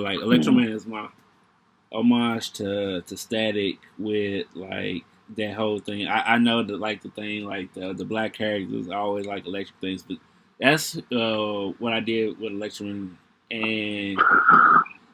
like Electro Man is my homage to Static with like that whole thing. I know that like the thing like the black characters always like electric things, but that's what I did with Electron, and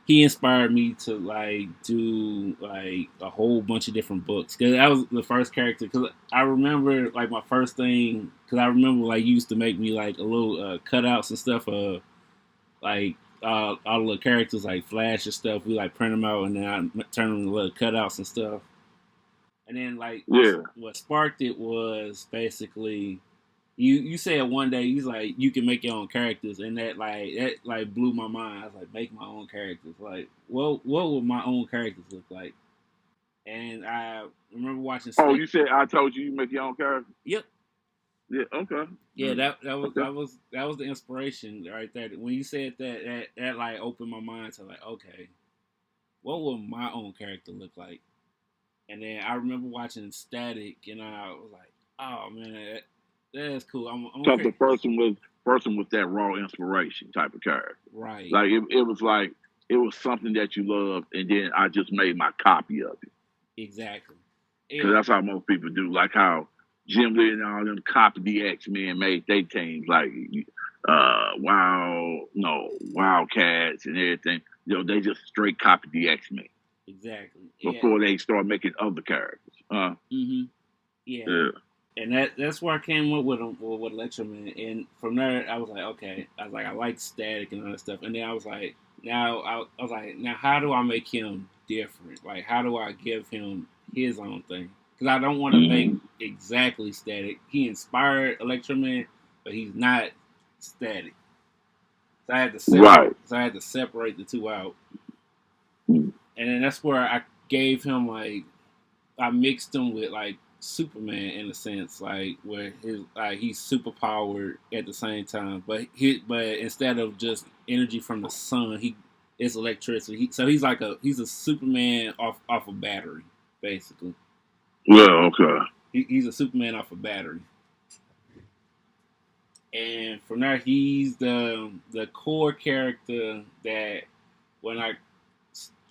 he inspired me to like do like a whole bunch of different books because that was the first character. Because I remember like my first thing because I remember like you used to make me like a little cutouts and stuff of like all the characters like Flash and stuff. We like print them out and then I turn them into little cutouts and stuff. And then like Yeah. what sparked it was basically you said one day you like you can make your own characters and that blew my mind. I was like make my own characters. Like what would my own characters look like? And I remember watching Oh, Stick. you said I told you make your own character. Yep. Yeah. Okay. Yeah, Okay. that was the inspiration right there. When you said that like opened my mind to like, okay, what would my own character look like? And then I remember watching Static, and I was like, oh man, that's cool. I'm Because the okay. person was that raw inspiration type of character. Right, Like it was like it was something that you loved, and then I just made my copy of it. exactly. Because Yeah, that's how most people do. Like how Jim Lee and all them copied the X Men, made they teams like Wildcats and everything. They just straight copied the X Men exactly. Yeah. before they start making other characters. Mhm. Yeah. Yeah. And that's where I came up with him with Electro Man, and from there I was like, okay, I was like, I like Static and all that stuff, and then I was like, I was like, now how do I make him different? Like, how do I give him his own thing? Because I don't want to make Hmm. exactly Static. He inspired Electro Man, but he's not Static. So Right. I had to separate the two out, and then that's where I gave him like I mixed him with like Superman in a sense, like where his like he's super powered at the same time, but instead of just energy from the sun, he it's electricity. So he's a Superman off a battery, basically. Well, okay. He's a Superman off a battery, and from there he's the core character that when I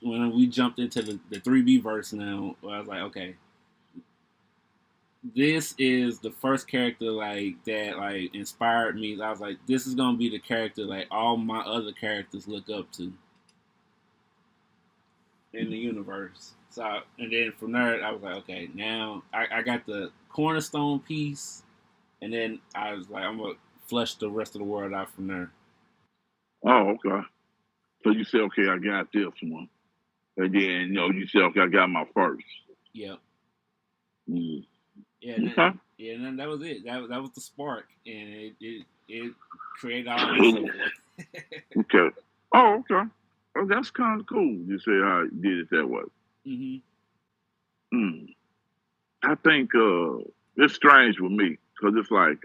when we jumped into the 3B verse now, I was like, okay, this is the first character like that like inspired me. I was like, this is gonna be the character like all my other characters look up to in the universe. So and then from there I was like, okay, now I got the cornerstone piece, and then I was like, I'm gonna flesh the rest of the world out from there. Oh, okay. So you say, okay, I got this one, and then you say, okay, I got my first. Yep. Mm. Yeah. Okay. Yeah. And then that was it. That was the spark, and it created all this so forth. Okay. Oh, okay. Oh, that's kind of cool. You say I did it that way. hmm Mm. I think it's strange with me because it's like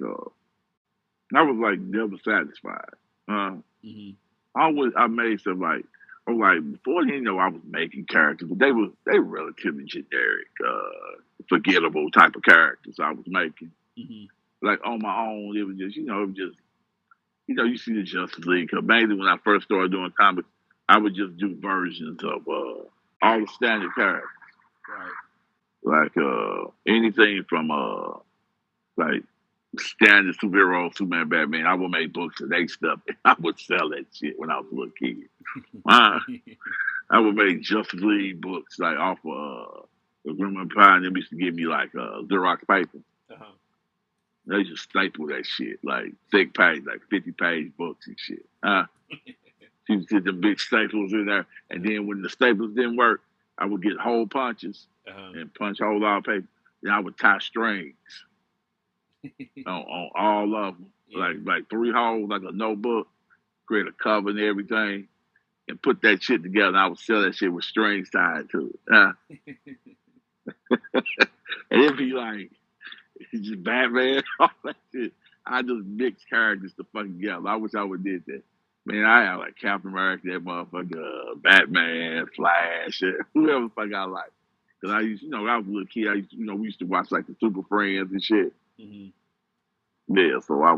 I was like never satisfied. Uh, hmm I made some like before I was making characters, but they were relatively generic, forgettable type of characters I was making. hmm Like on my own, it was just you see the Justice League. Cause mainly when I first started doing comics, I would just do versions of all the standard characters, Right. like anything from like standard superhero, Superman, Batman. I would make books of they stuff. I would sell that shit when I was a little kid. Uh, I would make Justice League books like off the Grim Pie, and they used to give me like Xerox paper. uh-huh. They just staple that shit like thick page, like 50-page books and shit. You put the big staples in there, and then when the staples didn't work, I would get hole punches Uh-huh. and punch holes out of paper. Then I would tie strings on all of them, Yeah. like three holes, like a notebook, create a cover and everything, and put that shit together. And I would sell that shit with strings tied to it. And it'd be like it's just Batman, all that shit. I just mix characters to fucking together. I wish I would did that. Man, I had like Captain America, that motherfucker, Batman, Flash, whoever the fuck I like. Cause I used, I was a little kid. We used to watch like the Super Friends and shit. hmm Yeah, so I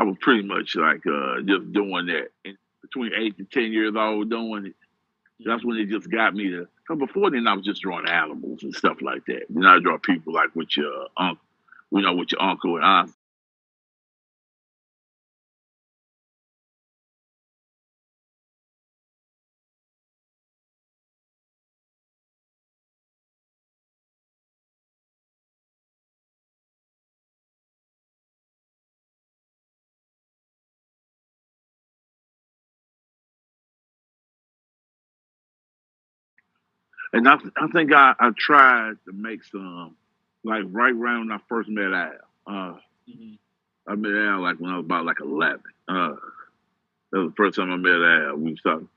was pretty much like just doing that. And between 8 to 10 years old doing it. That's Mm-hmm. when it just got me to. Cause before then, I was just drawing animals and stuff like that. Then I draw people like with your uncle, with your uncle and aunt. And I think I tried to make some, like right around when I first met Al. Mm-hmm. I met Al like when I was about like 11. That was the first time I met Al. We was talking,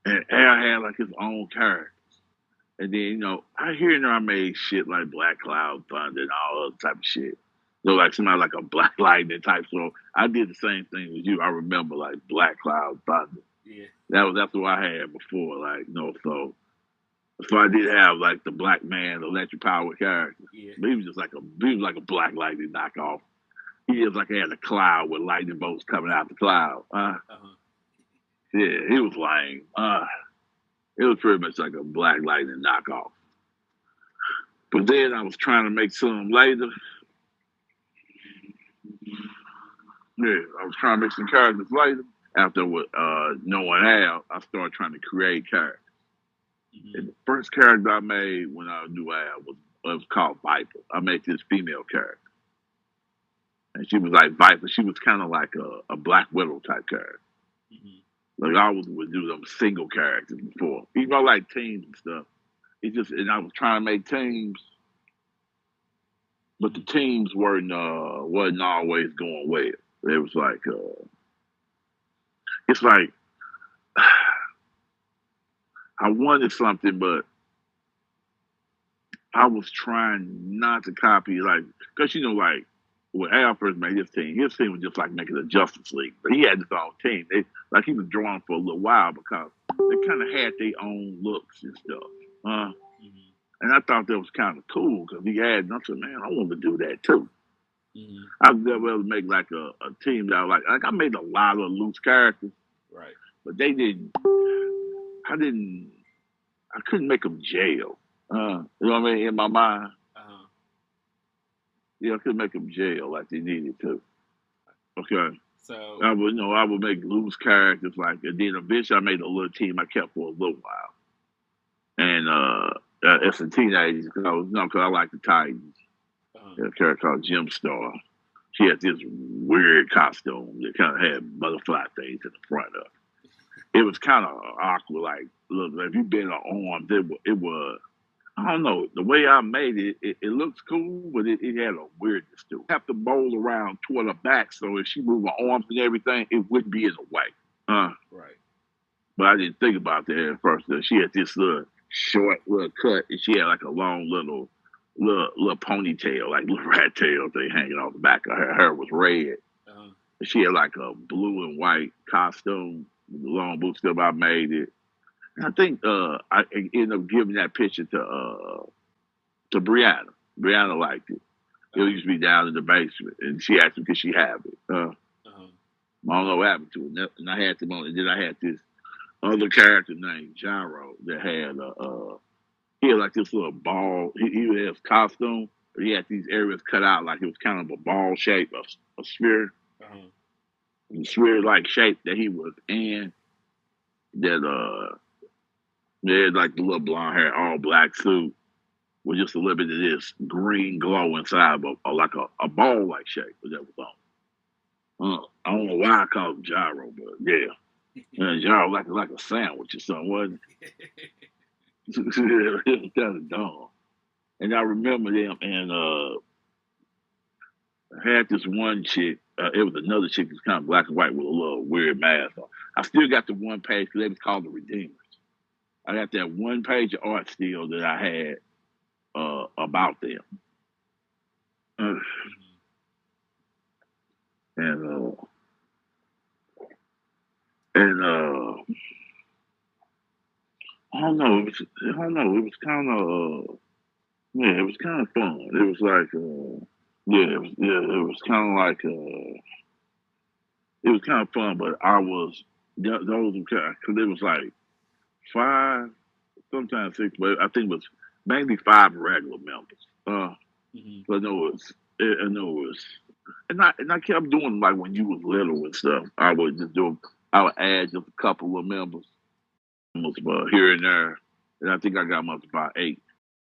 and Al had like his own character. And then I hear I made shit like Black Cloud Thunder and all other type of shit. So like somebody like a Black Lightning type. So I did the same thing as you. I remember like Black Cloud Thunder. Yeah. That's what I had before. Like so I did have like the Black Man, electric power character. Yeah. But he was like a Black Lightning knockoff. He was like had a cloud with lightning bolts coming out the cloud. Uh-huh. Yeah, it was lame. It was pretty much like a Black Lightning knockoff. But then I was trying to make some later. Yeah, I was trying to make some characters later. After knowing Al, I started trying to create characters. Mm-hmm. And the first character I made when I knew Al was called Viper. I made this female character. And she was like Viper. She was kind of like a Black Widow type character. Mm-hmm. Like I always would do them single characters before. Even though I like teams and stuff. And I was trying to make teams, but the Mm-hmm. teams wasn't always going well. It was like it's like I wanted something, but I was trying not to copy like because like when Al first made his team was just like making a Justice League, but he had his own team. Like he was drawing for a little while because they kind of had their own looks and stuff. Mm-hmm. And I thought that was kind of cool because he had. And I said, man, I want to do that too. Mm-hmm. I was able to make like a team that like I made a lot of loose characters, Right. but they didn't. I didn't. I couldn't make them jail. You know what I mean? In my mind, Uh-huh. yeah, I couldn't make them jail like they needed to. Okay, So. I would make loose characters like, and then eventually I made a little team I kept for a little while, and as a teenager, because I like the Titans. Uh-huh. A character called Jim Star. She had this weird costume that kind of had butterfly things in the front of it. It was kind of awkward. Like, look, if you've been armed, it was. I don't know. The way I made it looks cool, but it had a weirdness to it. Have to bowl around toward her back, so if she moved her arms and everything, it wouldn't be in the way. Right. But I didn't think about that at first. She had this little short little cut, and she had like a long little ponytail, like little rat tail thing hanging off the back of her. Her hair was red. Uh-huh. She had like a blue and white costume, long boot stuff. I made it. And I think I ended up giving that picture to Brianna. Brianna liked it. It Uh-huh. used to be down in the basement, and she asked me could she have it. Uh-huh. I don't know what happened to it. And I had them on. And then I had this other character named Gyro that had he had like this little ball. He had his costume, but he had these areas cut out like it was kind of a ball shape, a sphere, Uh-huh. a sphere like shape that he was in. That they had like the little blonde hair, all black suit with just a little bit of this green glow inside, but like a ball like shape that was on. I don't know why I called him Gyro, but yeah. Gyro like a sandwich or something, wasn't it? It was kind of dumb. And I remember them, and I had this one chick. It was another chick that's kind of black and white with a little weird mask on. I still got the one page because they was called the Redeemers. I got that one page of art still that I had about them. Uh, and and I don't know. I don't know. It was kind of yeah. It was kind of fun. It was like yeah. It was kind of like it was kind of fun. But I was those because it was like five, sometimes six, but I think it was mainly five regular members. Hmm. But no, I know it was, and I kept doing like when you was little and stuff. I would just do, I would add just a couple of members, almost here and there, and I think I got them up to about eight.